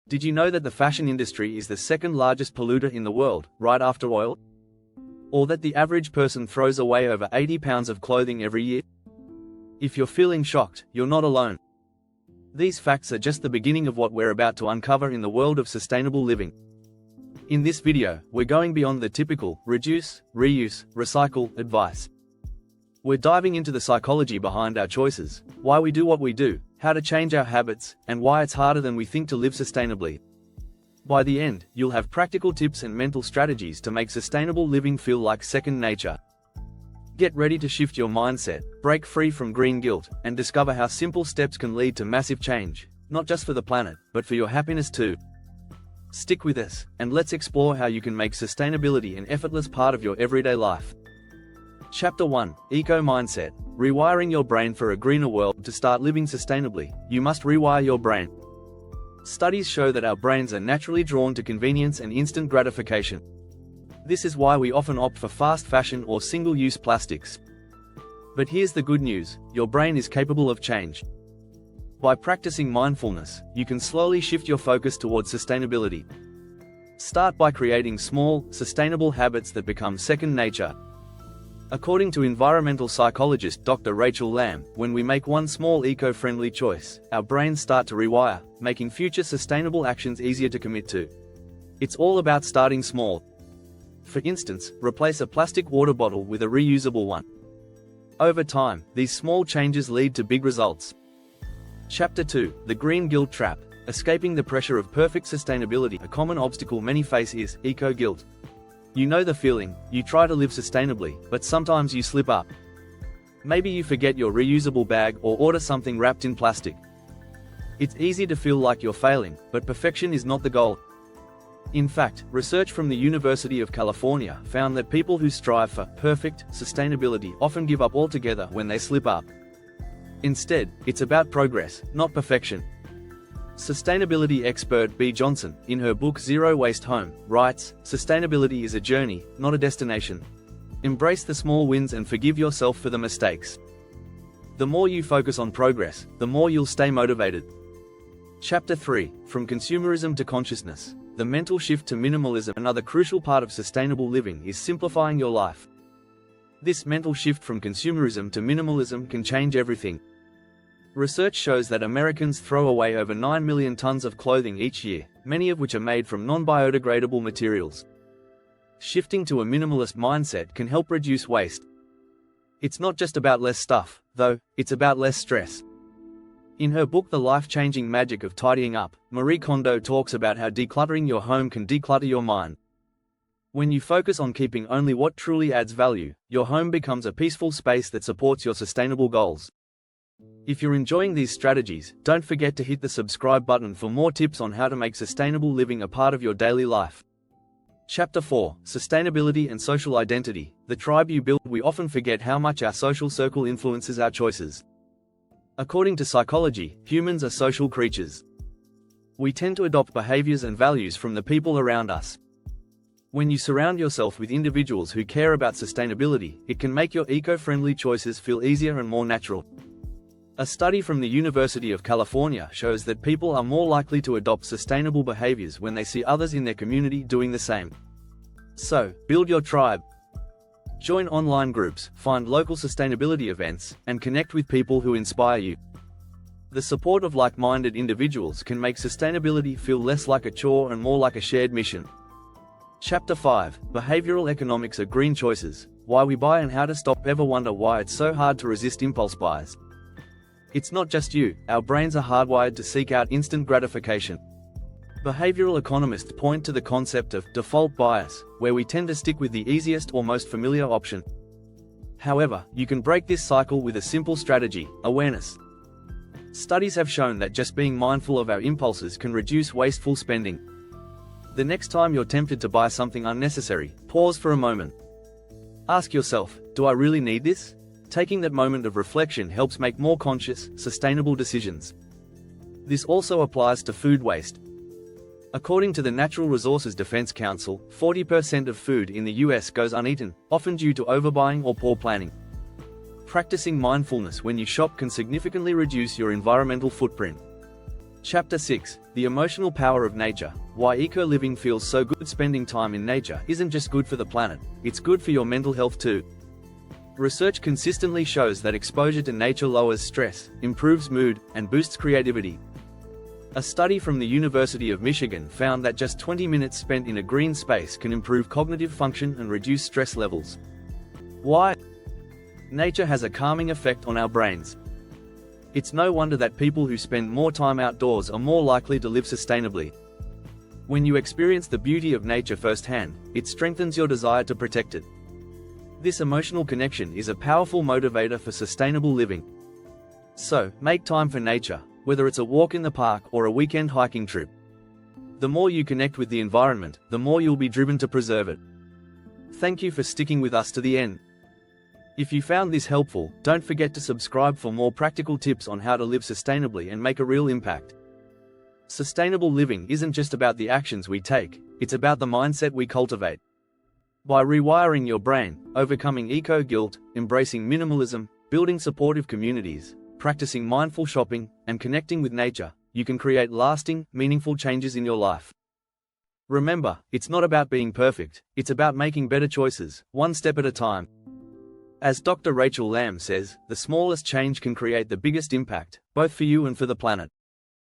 Did you know that the fashion industry is the second largest polluter in the world, right after oil? Or that the average person throws away over 80 pounds of clothing every year? If you're feeling shocked, you're not alone. These facts are just the beginning of what we're about to uncover in the world of sustainable living. In this video, we're going beyond the typical reduce, reuse, recycle advice. We're diving into the psychology behind our choices, why we do what we do, how to change our habits, and why it's harder than we think to live sustainably. By the end, you'll have practical tips and mental strategies to make sustainable living feel like second nature. Get ready to shift your mindset, break free from green guilt, and discover how simple steps can lead to massive change, not just for the planet, but for your happiness too. Stick with us, and let's explore how you can make sustainability an effortless part of your everyday life. Chapter 1: Eco Mindset. Rewiring your brain for a greener world. To start living sustainably, you must rewire your brain. Studies show that our brains are naturally drawn to convenience and instant gratification. This is why we often opt for fast fashion or single-use plastics. But here's the good news: your brain is capable of change. By practicing mindfulness, you can slowly shift your focus towards sustainability. Start by creating small, sustainable habits that become second nature. According to environmental psychologist Dr. Rachel Lamb, when we make one small eco-friendly choice, our brains start to rewire, making future sustainable actions easier to commit to. It's all about starting small. For instance, replace a plastic water bottle with a reusable one. Over time, these small changes lead to big results. Chapter 2: The Green Guilt Trap. Escaping the pressure of perfect sustainability. A common obstacle many face is eco-guilt. You know the feeling: you try to live sustainably, but sometimes you slip up. Maybe you forget your reusable bag or order something wrapped in plastic. It's easy to feel like you're failing, but perfection is not the goal. In fact, research from the University of California found that people who strive for perfect sustainability often give up altogether when they slip up. Instead, it's about progress, not perfection. Sustainability expert B. Johnson, in her book Zero Waste Home, writes, "Sustainability is a journey, not a destination. Embrace the small wins and forgive yourself for the mistakes. The more you focus on progress, the more you'll stay motivated." Chapter 3: From Consumerism to Consciousness. The mental shift to minimalism. Another crucial part of sustainable living is simplifying your life. This mental shift from consumerism to minimalism can change everything. Research shows that Americans throw away over 9 million tons of clothing each year, many of which are made from non-biodegradable materials. Shifting to a minimalist mindset can help reduce waste. It's not just about less stuff, though, it's about less stress. In her book The Life-Changing Magic of Tidying Up, Marie Kondo talks about how decluttering your home can declutter your mind. When you focus on keeping only what truly adds value, your home becomes a peaceful space that supports your sustainable goals. If you're enjoying these strategies, don't forget to hit the subscribe button for more tips on how to make sustainable living a part of your daily life. Chapter 4: Sustainability and Social Identity. The tribe you build. We often forget how much our social circle influences our choices. According to psychology, humans are social creatures. We tend to adopt behaviors and values from the people around us. When you surround yourself with individuals who care about sustainability, it can make your eco-friendly choices feel easier and more natural. A study from the University of California shows that people are more likely to adopt sustainable behaviors when they see others in their community doing the same. So, build your tribe. Join online groups, find local sustainability events, and connect with people who inspire you. The support of like-minded individuals can make sustainability feel less like a chore and more like a shared mission. Chapter 5: Behavioral Economics of Green Choices. Why we buy and how to stop. Ever wonder why it's so hard to resist impulse buys? It's not just you, our brains are hardwired to seek out instant gratification. Behavioral economists point to the concept of default bias, where we tend to stick with the easiest or most familiar option. However, you can break this cycle with a simple strategy: awareness. Studies have shown that just being mindful of our impulses can reduce wasteful spending. The next time you're tempted to buy something unnecessary, pause for a moment. Ask yourself, do I really need this? Taking that moment of reflection helps make more conscious, sustainable decisions. This also applies to food waste. According to the Natural Resources Defense Council, 40% of food in the US goes uneaten, often due to overbuying or poor planning. Practicing mindfulness when you shop can significantly reduce your environmental footprint. Chapter 6: The Emotional Power of Nature. Why eco-living feels so good. Spending time in nature isn't just good for the planet, it's good for your mental health too. Research consistently shows that exposure to nature lowers stress, improves mood, and boosts creativity. A study from the University of Michigan found that just 20 minutes spent in a green space can improve cognitive function and reduce stress levels. Why? Nature has a calming effect on our brains. It's no wonder that people who spend more time outdoors are more likely to live sustainably. When you experience the beauty of nature firsthand, it strengthens your desire to protect it. This emotional connection is a powerful motivator for sustainable living. So, make time for nature, whether it's a walk in the park or a weekend hiking trip. The more you connect with the environment, the more you'll be driven to preserve it. Thank you for sticking with us to the end. If you found this helpful, don't forget to subscribe for more practical tips on how to live sustainably and make a real impact. Sustainable living isn't just about the actions we take, it's about the mindset we cultivate. By rewiring your brain, overcoming eco-guilt, embracing minimalism, building supportive communities, practicing mindful shopping, and connecting with nature, you can create lasting, meaningful changes in your life. Remember, it's not about being perfect, it's about making better choices, one step at a time. As Dr. Rachel Lamb says, the smallest change can create the biggest impact, both for you and for the planet.